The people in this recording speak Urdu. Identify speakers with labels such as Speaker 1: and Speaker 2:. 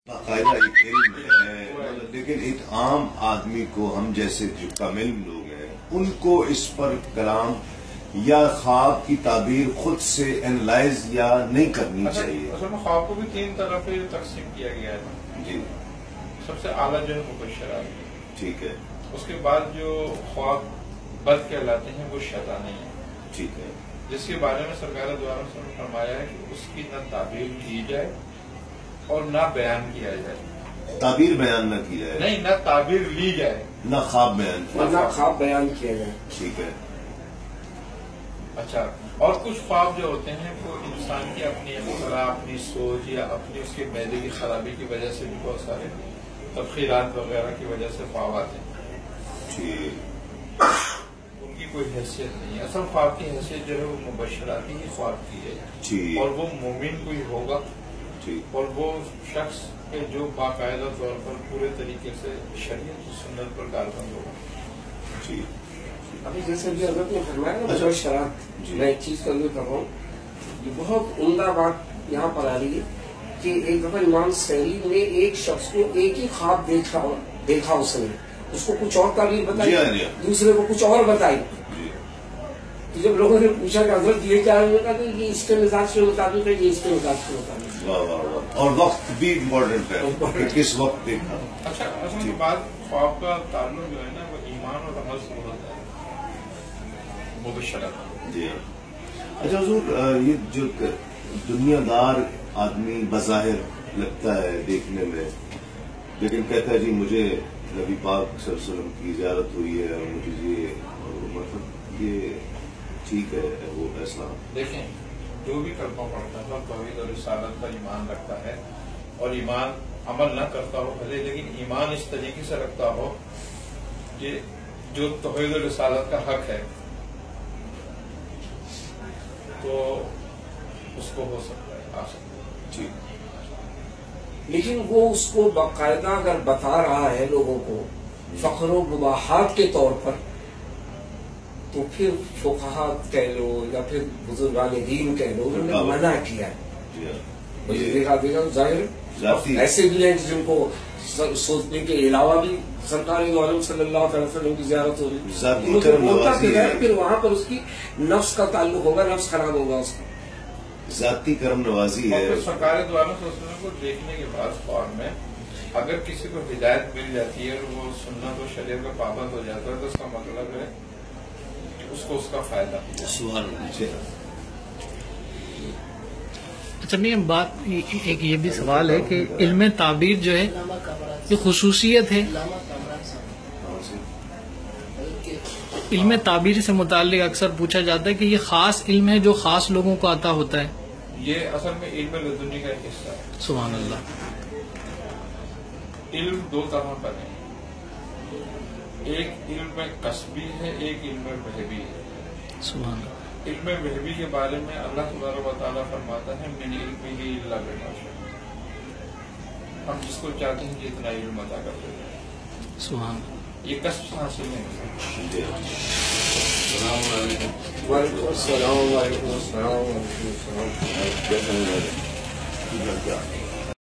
Speaker 1: باقاعدہ ایک علم ہے، لیکن ایک عام آدمی کو، ہم جیسے جو کم علم لوگ ہیں، ان کو اس پر کلام یا خواب کی تعبیر خود سے اینالائز یا نہیں کرنی چاہیے.
Speaker 2: اصل میں خواب کو بھی تین طرح پہ تقسیم کیا گیا ہے.
Speaker 1: جی.
Speaker 2: سب سے اعلیٰ جو ہے مبشرات.
Speaker 1: ٹھیک ہے.
Speaker 2: اس کے بعد جو خواب بد کہلاتے ہیں وہ شیطانی ہیں.
Speaker 1: ٹھیک ہے.
Speaker 2: جس کے بارے میں سرکار دوارا سے فرمایا ہے کہ اس کی نہ تعبیر کی جائے اور نہ بیان کیا جائے.
Speaker 1: تعبیر بیان نہ کی جائے.
Speaker 2: نہیں، نہ تعبیر لی جائے،
Speaker 1: نہ خواب بیان کیا جائے.
Speaker 3: نہ خواب بیان کیا جائے.
Speaker 1: ٹھیک ہے.
Speaker 2: اچھا. اور کچھ خواب جو ہوتے ہیں وہ انسان کی اپنی اختراع، اپنی سوچ یا اپنی اس کے معدے کی خرابی کی وجہ سے بھی بہت سارے تبخیرات وغیرہ کی وجہ سے خواب آتے ہیں.
Speaker 1: ٹھیک.
Speaker 2: ان کی کوئی حیثیت نہیں ہے. اصل خواب کی حیثیت جو ہے وہ مبشراتی ہی خواب کی ہے.
Speaker 1: ٹھیک.
Speaker 2: اور وہ مومن کوئی ہوگا.
Speaker 1: ٹھیک.
Speaker 2: اور وہ شخص کے جو باقاعدہ طور پر پورے طریقے سے شریعت و سنت پر کاربند ہوگا.
Speaker 1: ٹھیک.
Speaker 3: ابھی جیسے بھی حضرت نے فرمایا نا مبشرات، میں ایک چیز کا ذکر کر رہا ہوں، یہ بہت عمدہ بات یہاں پر آ رہی ہے کہ ایک دفعہ امام سحری نے ایک شخص کو ایک ہی خواب دیکھا اس نے، اس کو کچھ اور تعبیر بتائی، دوسرے کو کچھ اور بتائی. تو جب لوگوں نے پوچھا کہ حضرت یہ کیا ہے، کہا کہ یہ اس کے مزاج کے مطابق ہے، یہ اس کے مزاج کے مطابق.
Speaker 1: اور وقت بھی امپورٹنٹ ہے، کس وقت دیکھا.
Speaker 2: اچھا. اصل میں بات خواب کا تعلق جو ہے نا وہ ایمان اور عمل سے ہوتا ہے. مبشرات.
Speaker 1: جی. اچھا حضور، یہ جو دنیا دار آدمی بظاہر لگتا ہے دیکھنے میں، لیکن کہتا ہے جی مجھے نبی پاک صلی اللہ علیہ وسلم کی زیارت ہوئی ہے اور مجھے یہ، مطلب یہ ٹھیک ہے وہ ایسا.
Speaker 2: دیکھیں، جو بھی کلمہ پڑھتا ہے توحید اور رسالت پر ایمان رکھتا ہے اور ایمان عمل نہ کرتا ہو بھلے، لیکن ایمان اس طریقے سے رکھتا ہو کہ جو توحید اور رسالت کا حق ہے تو اس کو ہو سکتا ہے، آ سکتا ہے.
Speaker 1: جی.
Speaker 3: لیکن وہ اس کو باقاعدہ اگر بتا رہا ہے لوگوں کو فخر و مباحات کے طور پر، تو پھر فقہات کہہ لو یا پھر بزرگان دین کہہ لو، انہوں نے منع کیا ہے. دیکھا ظاہر ایسے بھی ہیں جن کو سوچنے کے علاوہ بھی سرکار معلوم صلی اللہ علیہ وسلم کی زیارت ہو رہی ہے، پھر وہاں پر اس کی نفس کا تعلق ہوگا، نفس خراب ہوگا اس کا.
Speaker 1: ذاتی کرم نوازی ہے.
Speaker 2: سرکار دوارا صلی اللہ علیہ وسلم کو دیکھنے کے بعد خواب میں اگر کسی کو ہدایت مل جاتی ہے اور وہ سنت و شریعت کا پابند ہو جاتا ہے تو اس کا مطلب ہے کہ اس کو اس کا فائدہ.
Speaker 4: اچھا میم، بات ایک یہ بھی سوال ہے کہ علم تعبیر جو ہے یہ خصوصیت ہے. علم تعبیر سے متعلق اکثر پوچھا جاتا ہے کہ یہ خاص علم ہے جو خاص لوگوں کو عطا ہوتا ہے.
Speaker 2: یہ اصل میں علم لدنی کا ایک حصہ ہے.
Speaker 4: سبحان اللہ.
Speaker 2: علم دو طرح پر ہے، ایک علم کسبی ہے، ایک علم وہبی ہے.
Speaker 4: سبحان اللہ.
Speaker 2: علم وہبی کے بارے میں اللہ تبارک و تعالیٰ فرماتا ہے من علمہ الا بما شاء. ہم جس کو چاہتے ہیں جتنا علم عطا کر دیتے ہیں.
Speaker 4: سبحان اللہ.
Speaker 2: یہ کسب حاصل ہے.
Speaker 1: السلام علیکم.
Speaker 3: وعلیکم السلام. وعلیکم السلام.
Speaker 1: کیسا